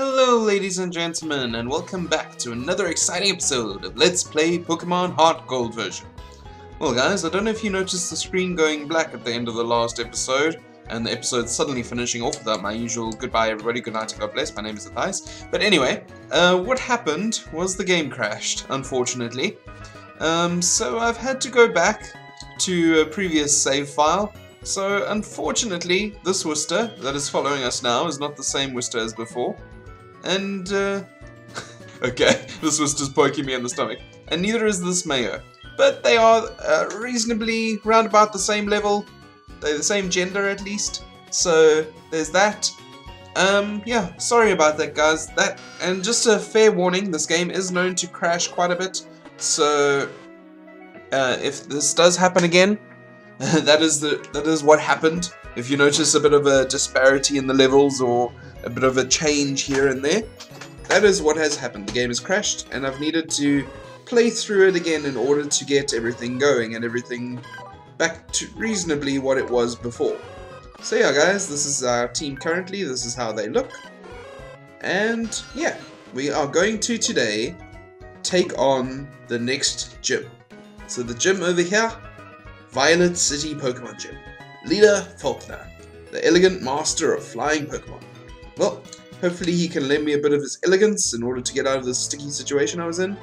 Hello ladies and gentlemen, and welcome back to another exciting episode of Let's Play Pokemon Heart Gold version. Well guys, I don't know if you noticed the screen going black at the end of the last episode, and the episode suddenly finishing off without my usual goodbye everybody, good night and God bless, my name is Zephyr. But anyway, what happened was the game crashed, unfortunately. So I've had to go back to a previous save file. So unfortunately, this Worcester that is following us now is not the same Worcester as before. And, okay, this was just poking me in the stomach. And neither is this Mayo. But they are reasonably round about the same level. They're the same gender at least. So, there's that. Yeah, sorry about that guys. And just a fair warning, this game is known to crash quite a bit. So, if this does happen again, that is what happened. If you notice a bit of a disparity in the levels or a bit of a change here and there, that is what has happened. The game has crashed and I've needed to play through it again in order to get everything going and everything back to reasonably what it was before. So yeah guys, this is our team currently, this is how they look. And yeah, we are going to today take on the next gym. So the gym over here, Violet City Pokemon Gym. Leader Faulkner, the elegant master of flying Pokemon. Well, hopefully he can lend me a bit of his elegance in order to get out of this sticky situation I was in.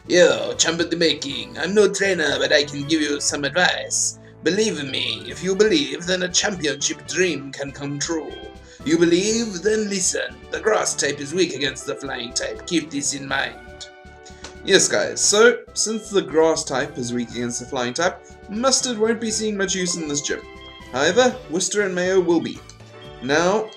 Yo, champ at the making. I'm no trainer, but I can give you some advice. Believe in me. If you believe, then a championship dream can come true. You believe, then listen. The grass type is weak against the flying type. Keep this in mind. Yes guys, so since the grass type is weak against the flying type, Mustard won't be seeing much use in this gym. However, Worcester and Mayo will be. Now,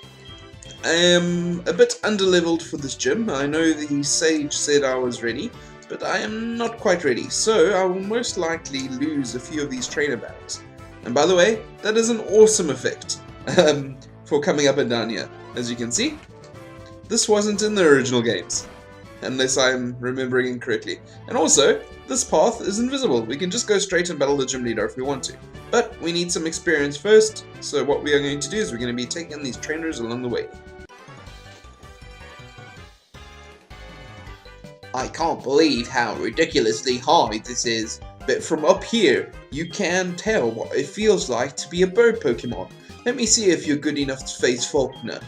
I am a bit underleveled for this gym. I know the Sage said I was ready, but I am not quite ready, so I will most likely lose a few of these trainer battles. And by the way, that is an awesome effect for coming up and down here. As you can see, this wasn't in the original games, unless I'm remembering incorrectly. And also, this path is invisible. We can just go straight and battle the gym leader if we want to. But we need some experience first, so what we are going to do is we're going to be taking these trainers along the way. I can't believe how ridiculously high this is, but from up here, you can tell what it feels like to be a bird Pokemon. Let me see if you're good enough to face Faulkner.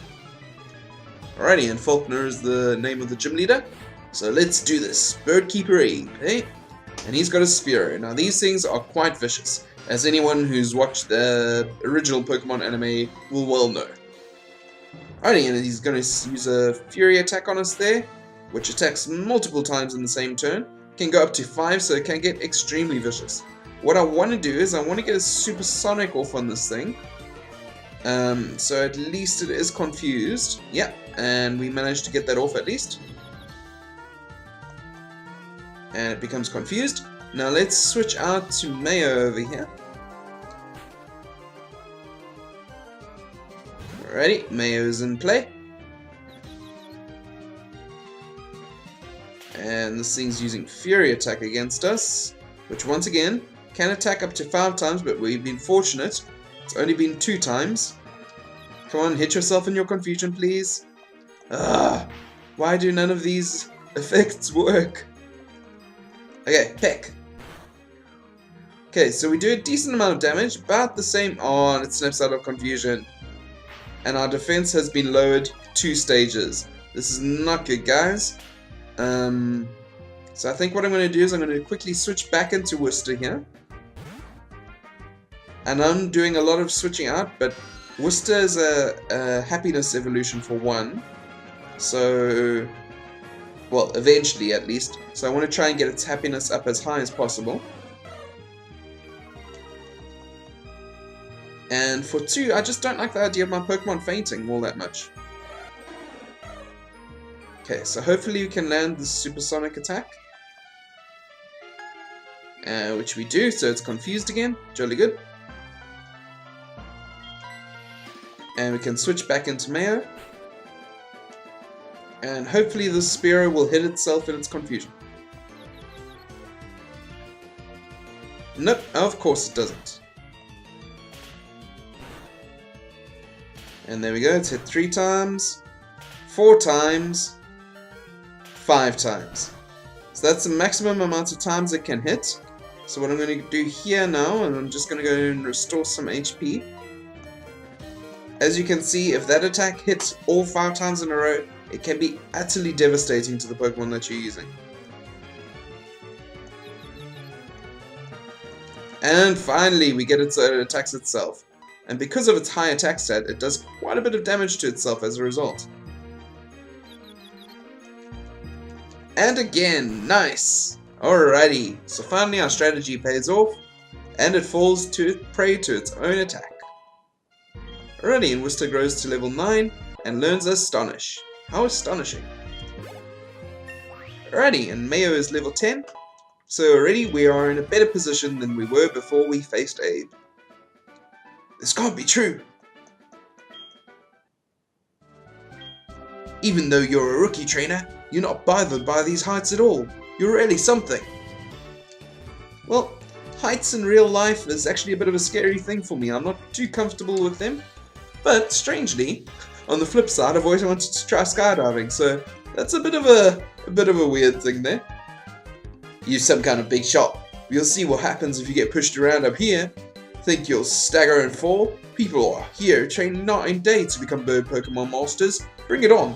Alrighty, and Faulkner is the name of the gym leader. So let's do this. Birdkeeper Abe, eh? And he's got a Spearow. Now these things are quite vicious, as anyone who's watched the original Pokemon anime will well know. Alrighty, and he's going to use a Fury attack on us there, which attacks multiple times in the same turn. Can go up to 5, so it can get extremely vicious. What I want to do is I want to get a Supersonic off on this thing. So at least it is confused. Yeah, and we managed to get that off at least. And it becomes confused. Now let's switch out to Mayo over here. Alrighty, Mayo's in play. And this thing's using Fury attack against us, which once again can attack up to 5 times, but we've been fortunate. It's only been 2 times. Come on, hit yourself in your confusion, please. Why do none of these effects work? Okay, Peck. Okay, so we do a decent amount of damage, about the same. Oh, and it snaps out of confusion. And our defense has been lowered 2 stages. This is not good, guys. So I think what I'm going to do is I'm going to quickly switch back into Worcester here. And I'm doing a lot of switching out, but Worcester is a happiness evolution for 1. So, well, eventually at least. So I want to try and get its happiness up as high as possible. And for 2, I just don't like the idea of my Pokemon fainting all that much. Okay, so hopefully you can land the Supersonic attack. Which we do, so it's confused again. Jolly good. And we can switch back into Mayo. And hopefully the Spearow will hit itself in its confusion. Nope, of course it doesn't. And there we go, it's hit 3 times. 4 times, 5 times. So that's the maximum amount of times it can hit. So what I'm going to do here now, and I'm just going to go and restore some HP. As you can see, if that attack hits all 5 times in a row, it can be utterly devastating to the Pokemon that you're using. And finally, we get it attacks itself. And because of its high attack stat, it does quite a bit of damage to itself as a result. And again, nice! Alrighty, so finally our strategy pays off, and it falls to prey to its own attack. Alrighty, and Worcester grows to level 9 and learns Astonish. How astonishing! Alrighty, and Mayo is level 10, so already we are in a better position than we were before we faced Abe. This can't be true! Even though you're a rookie trainer, you're not bothered by these heights at all. You're really something. Well, heights in real life is actually a bit of a scary thing for me. I'm not too comfortable with them. But strangely, on the flip side, I've always wanted to try skydiving, so that's a bit of a weird thing there. You're some kind of big shot. We'll see what happens if you get pushed around up here. Think you'll stagger and fall? People are here training night and day to become bird Pokemon masters. Bring it on.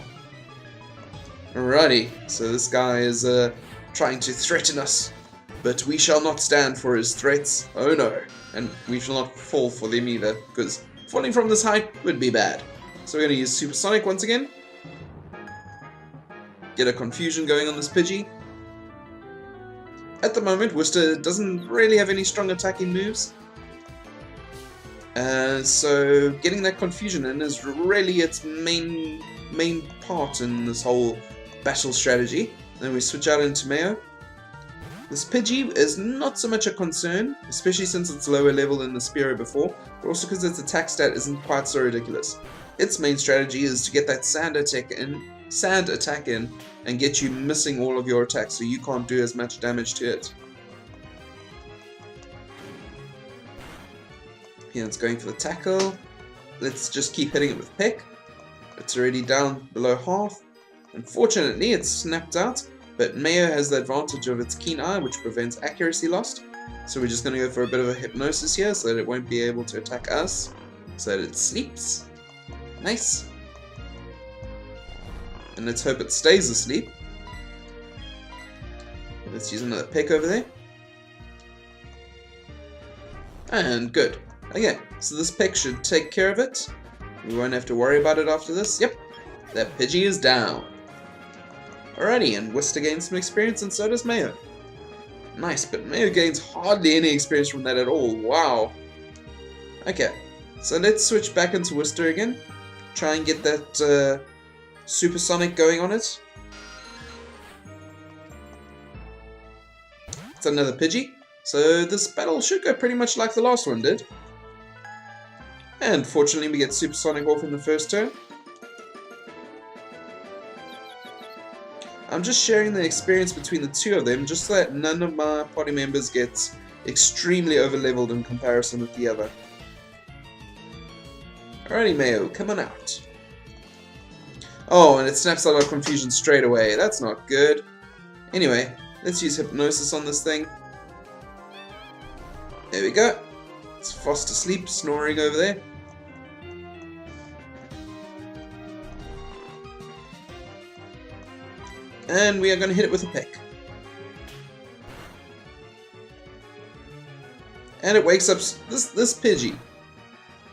Alrighty, so this guy is trying to threaten us. But we shall not stand for his threats. Oh no. And we shall not fall for them either, because falling from this height would be bad. So we're going to use Supersonic once again. Get a confusion going on this Pidgey. At the moment, Worcester doesn't really have any strong attacking moves. So getting that confusion in is really its main part in this whole battle strategy. Then we switch out into Mayo. This Pidgey is not so much a concern, especially since it's lower level than the Spearow before, but also because its attack stat isn't quite so ridiculous. Its main strategy is to get that sand attack in and get you missing all of your attacks so you can't do as much damage to it. Here it's going for the tackle. Let's just keep hitting it with Peck. It's already down below half. Unfortunately, it's snapped out, but Mayo has the advantage of its Keen Eye, which prevents accuracy lost. So we're just going to go for a bit of a hypnosis here so that it won't be able to attack us, so that it sleeps. Nice. And let's hope it stays asleep. Let's use another Peck over there. And good. Okay, so this Peck should take care of it. We won't have to worry about it after this. Yep, that Pidgey is down. Alrighty, and Worcester gains some experience, and so does Mayo. Nice, but Mayo gains hardly any experience from that at all. Wow. Okay, so let's switch back into Worcester again. Try and get that Supersonic going on it. It's another Pidgey. So this battle should go pretty much like the last one did. And fortunately we get Supersonic off in the first turn. I'm just sharing the experience between the two of them just so that none of my party members gets extremely overleveled in comparison with the other. Alrighty Mayo, come on out. Oh, and it snaps out of confusion straight away. That's not good. Anyway, let's use Hypnosis on this thing. There we go. It's fast asleep, snoring over there. And we are going to hit it with a Peck. And it wakes up. This Pidgey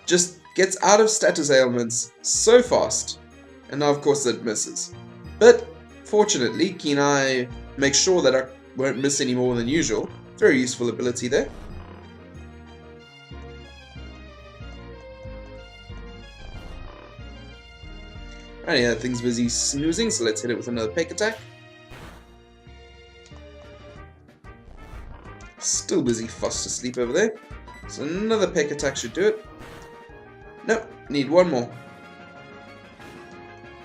just gets out of status ailments so fast. And now of course it misses. But fortunately, Keen Eye makes sure that I won't miss any more than usual. Very useful ability there. Alright, that thing's busy snoozing, so let's hit it with another Peck attack. Still busy fast asleep over there. So another Peck attack should do it. Nope, need one more.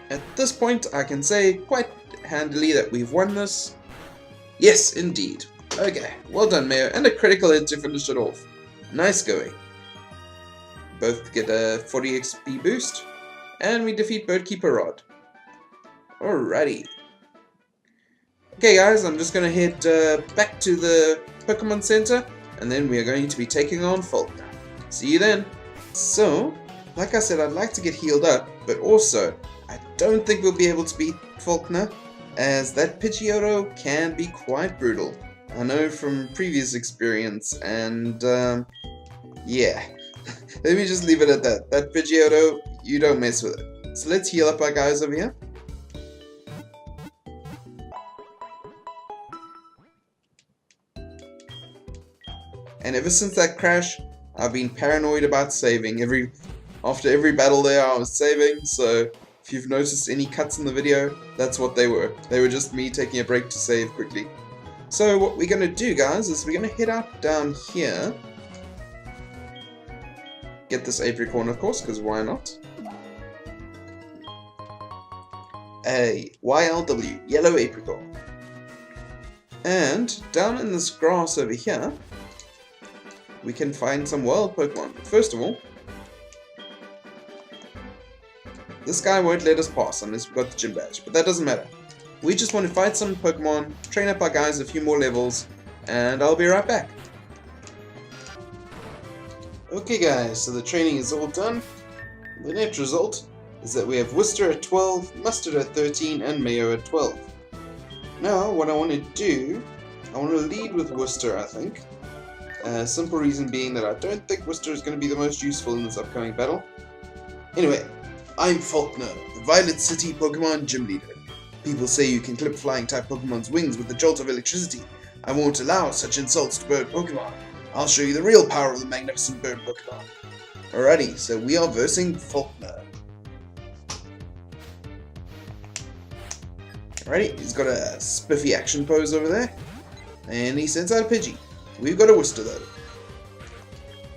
At this point, I can say quite handily that we've won this. Yes, indeed. Okay, well done, Mayo, and a critical hit to finish it off. Nice going. Both get a 40 XP boost. And we defeat Birdkeeper Rod. Alrighty. Okay guys, I'm just going to head back to the Pokemon Center, and then we are going to be taking on Faulkner. See you then. So, like I said, I'd like to get healed up, but also, I don't think we'll be able to beat Faulkner, as that Pidgeotto can be quite brutal. I know from previous experience, and yeah. Let me just leave it at that. That Pidgeotto, you don't mess with it. So let's heal up our guys over here. And ever since that crash, I've been paranoid about saving. After every battle there, I was saving, so if you've noticed any cuts in the video, that's what they were. They were just me taking a break to save quickly. So what we're going to do, guys, is we're going to head out down here. Get this apricorn, of course, because why not? A YLW, yellow apricorn. And down in this grass over here, we can find some wild Pokemon. But first of all, this guy won't let us pass unless we've got the gym badge, but that doesn't matter. We just want to fight some Pokemon, train up our guys a few more levels, and I'll be right back. Okay guys, so the training is all done. The net result is that we have Worcester at 12, Mustard at 13, and Mayo at 12. Now, what I want to do, I want to lead with Worcester, I think. Simple reason being that I don't think Worcester is going to be the most useful in this upcoming battle. Anyway, I'm Faulkner, the Violet City Pokemon Gym Leader. People say you can clip flying type Pokemon's wings with a jolt of electricity. I won't allow such insults to bird Pokemon. I'll show you the real power of the magnificent bird Pokemon. Alrighty, so we are versing Faulkner. Alrighty, he's got a spiffy action pose over there. And he sends out a Pidgey. We've got a Worcester though.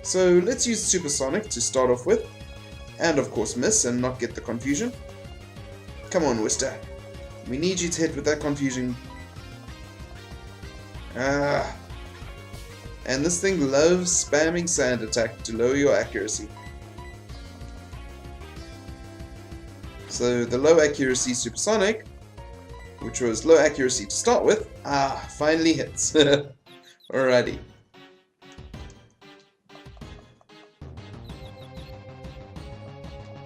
So let's use Supersonic to start off with. And of course miss and not get the confusion. Come on Worcester. We need you to hit with that confusion. And this thing loves spamming Sand Attack to lower your accuracy. So the low accuracy Supersonic, which was low accuracy to start with, finally hits. Alrighty.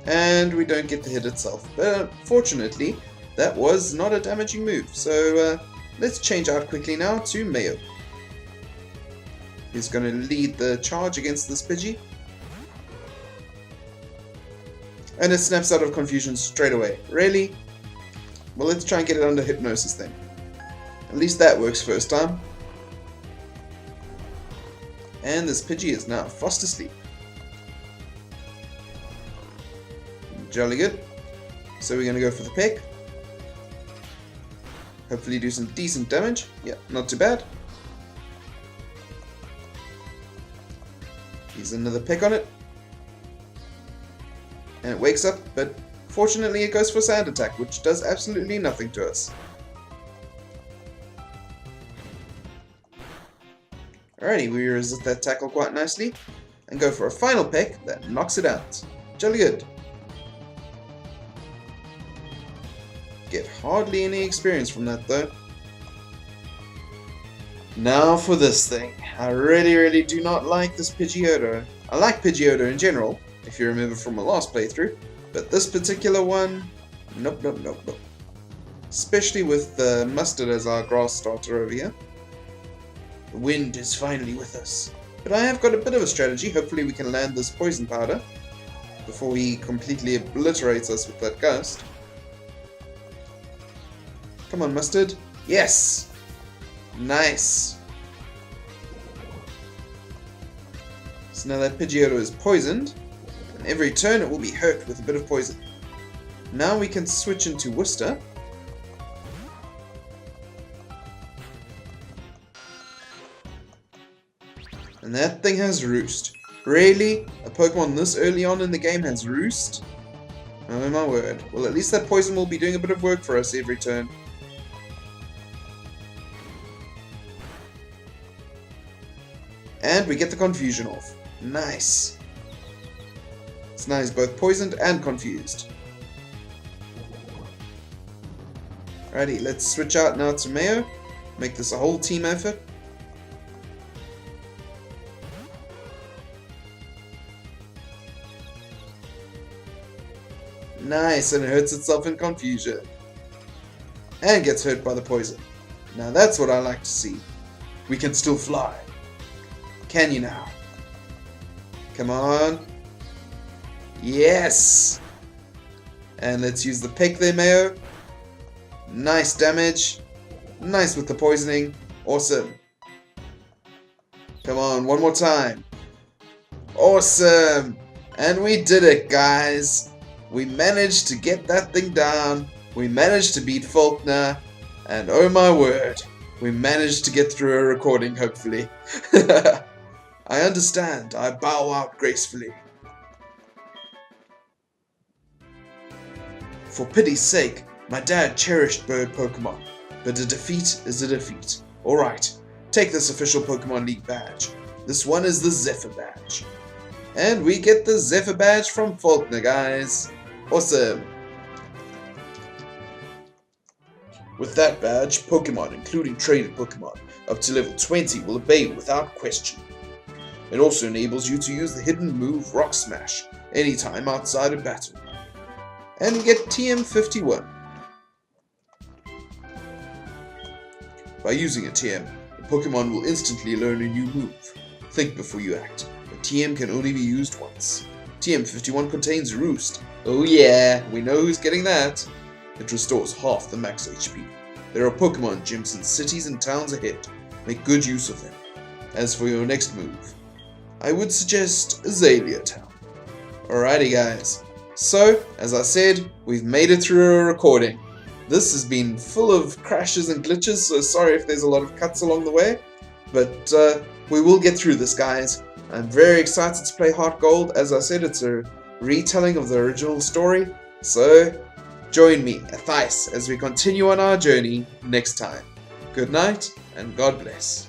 And we don't get the hit itself, but fortunately that was not a damaging move, so let's change out quickly now to Mayo. He's going to lead the charge against this Pidgey. And it snaps out of confusion straight away. Really? Well, let's try and get it under hypnosis then. At least that works first time. And this Pidgey is now fast asleep. Jolly good. So we're going to go for the peck. Hopefully do some decent damage. Yeah, not too bad. Here's another peck on it. And it wakes up, but fortunately it goes for Sand Attack, which does absolutely nothing to us. Alrighty, we resist that tackle quite nicely, and go for a final peck that knocks it out. Jolly good. Get hardly any experience from that though. Now for this thing. I really do not like this Pidgeotto. I like Pidgeotto in general, if you remember from my last playthrough, but this particular one, nope. Especially with the Mustard as our grass starter over here. The wind is finally with us. But I have got a bit of a strategy. Hopefully we can land this poison powder before he completely obliterates us with that gust. Come on, Mustard. Yes! Nice! So now that Pidgeotto is poisoned, and every turn it will be hurt with a bit of poison. Now we can switch into Worcester. And that thing has Roost. Really? A Pokemon this early on in the game has Roost? Oh my word. Well, at least that poison will be doing a bit of work for us every turn. And we get the confusion off. Nice. So now he's both poisoned and confused. Alrighty, let's switch out now to Mayo. Make this a whole team effort. Nice, and it hurts itself in confusion. And gets hurt by the poison. Now that's what I like to see. We can still fly. Can you now? Come on. Yes! And let's use the pick there, Mayo. Nice damage. Nice with the poisoning. Awesome. Come on, one more time. Awesome! And we did it, guys. We managed to get that thing down. We managed to beat Faulkner. And oh my word, we managed to get through a recording, hopefully. I understand. I bow out gracefully. For pity's sake, my dad cherished bird Pokemon, but a defeat is a defeat. Alright, take this official Pokemon League badge. This one is the Zephyr badge. And we get the Zephyr badge from Faulkner, guys. Awesome. With that badge, Pokemon, including traded Pokemon, up to level 20 will obey without question. It also enables you to use the hidden move Rock Smash anytime outside of battle. And get TM51. By using a TM, the Pokemon will instantly learn a new move. Think before you act. A TM can only be used once. TM51 contains Roost. Oh yeah, we know who's getting that. It restores half the max HP. There are Pokemon gyms in cities and towns ahead. Make good use of them. As for your next move, I would suggest Azalea Town. Alrighty guys, so as I said, we've made it through a recording. This has been full of crashes and glitches, so sorry if there's a lot of cuts along the way. But we will get through this, guys. I'm very excited to play Heart Gold. As I said, it's a retelling of the original story. So join me, Athais, as we continue on our journey next time. Good night, and God bless.